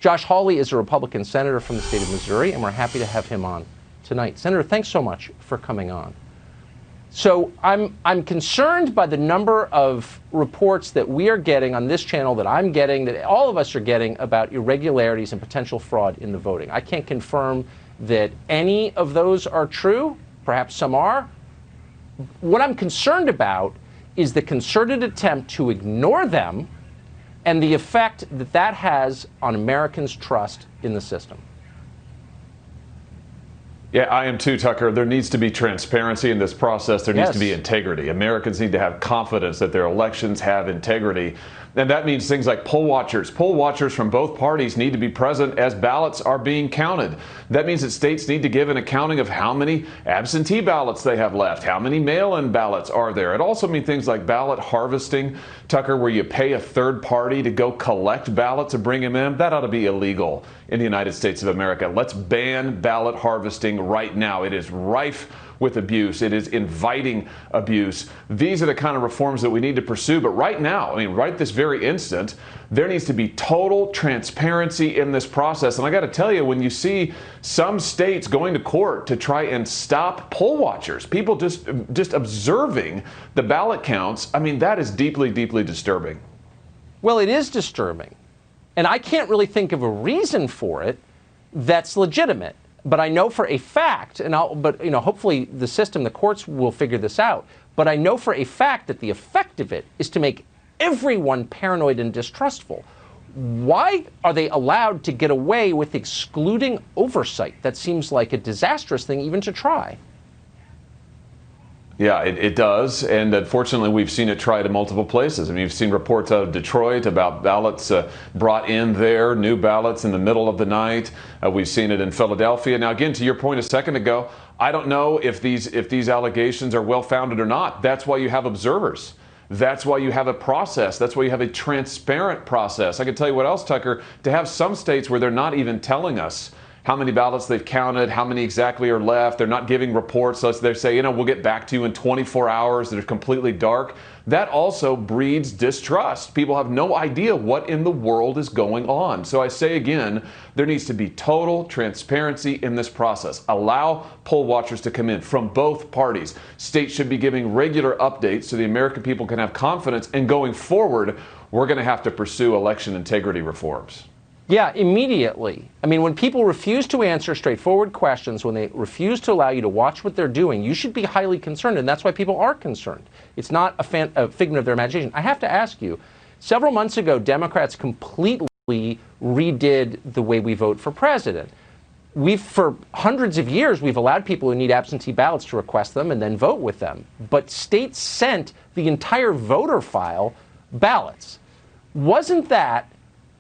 Josh Hawley is a Republican senator from the state of Missouri, and we're happy to have him on tonight. Senator, thanks so much for coming on. So I'm concerned by the number of reports that we are getting on this channel, that I'm getting, that all of us are getting, about irregularities and potential fraud in the voting. I can't confirm that any of those are true. Perhaps some are. What I'm concerned about is the concerted attempt to ignore them and the effect that that has on Americans' trust in the system. Yeah, I am too, Tucker. There needs to be transparency in this process. There needs to be integrity. Americans need to have confidence that their elections have integrity. And that means things like poll watchers. Poll watchers from both parties need to be present as ballots are being counted. That means that states need to give an accounting of how many absentee ballots they have left, how many mail-in ballots are there. It also means things like ballot harvesting, Tucker, where you pay a third party to go collect ballots and bring them in. That ought to be illegal in the United States of America. Let's ban ballot harvesting right now. It is rife with abuse. It is inviting abuse. These are the kind of reforms that we need to pursue. But right now, I mean, right this very instant, there needs to be total transparency in this process. And I got to tell you, when you see some states going to court to try and stop poll watchers, people just observing the ballot counts, I mean, that is deeply, deeply disturbing. Well, it is disturbing. And I can't really think of a reason for it that's legitimate. But I know for a fact, hopefully the system, the courts will figure this out. But I know for a fact that the effect of it is to make everyone paranoid and distrustful. Why are they allowed to get away with excluding oversight? That seems like a disastrous thing even to try. Yeah, it does. And unfortunately, we've seen it tried in multiple places. I mean, you've seen reports out of Detroit about ballots brought in there, new ballots in the middle of the night. We've seen it in Philadelphia. Now, again, to your point a second ago, I don't know if these allegations are well-founded or not. That's why you have observers. That's why you have a process. That's why you have a transparent process. I can tell you what else, Tucker, to have some states where they're not even telling us how many ballots they've counted, how many exactly are left. They're not giving reports. So they say, we'll get back to you in 24 hours. They're completely dark. That also breeds distrust. People have no idea what in the world is going on. So I say again, there needs to be total transparency in this process. Allow poll watchers to come in from both parties. States should be giving regular updates so the American people can have confidence. And going forward, we're going to have to pursue election integrity reforms. Yeah, immediately. I mean, when people refuse to answer straightforward questions, when they refuse to allow you to watch what they're doing, you should be highly concerned, and that's why people are concerned. It's not a figment of their imagination. I have to ask you, several months ago, Democrats completely redid the way we vote for president. For hundreds of years, we've allowed people who need absentee ballots to request them and then vote with them. But states sent the entire voter file ballots. Wasn't that,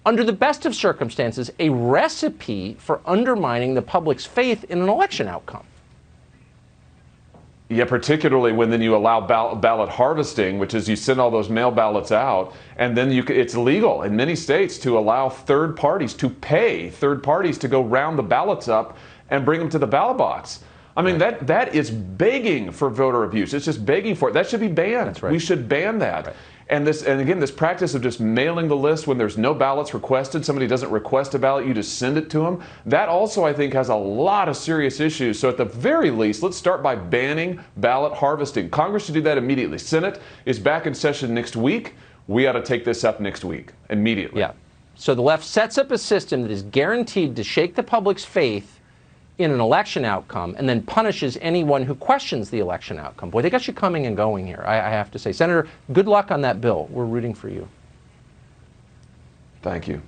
under the best of circumstances, a recipe for undermining the public's faith in an election outcome? Yeah, particularly when then you allow ballot harvesting, which is you send all those mail ballots out, and then it's legal in many states to allow third parties to pay third parties to go round the ballots up and bring them to the ballot box. I mean, that is begging for voter abuse. It's just begging for it. That should be banned. That's right. We should ban that. Right. And again, this practice of just mailing the list when there's no ballots requested, somebody doesn't request a ballot, you just send it to them. That also, I think, has a lot of serious issues. So at the very least, let's start by banning ballot harvesting. Congress should do that immediately. Senate is back in session next week. We ought to take this up next week immediately. Yeah. So the left sets up a system that is guaranteed to shake the public's faith in an election outcome and then punishes anyone who questions the election outcome. Boy, they got you coming and going here, I have to say. Senator, good luck on that bill. We're rooting for you. Thank you.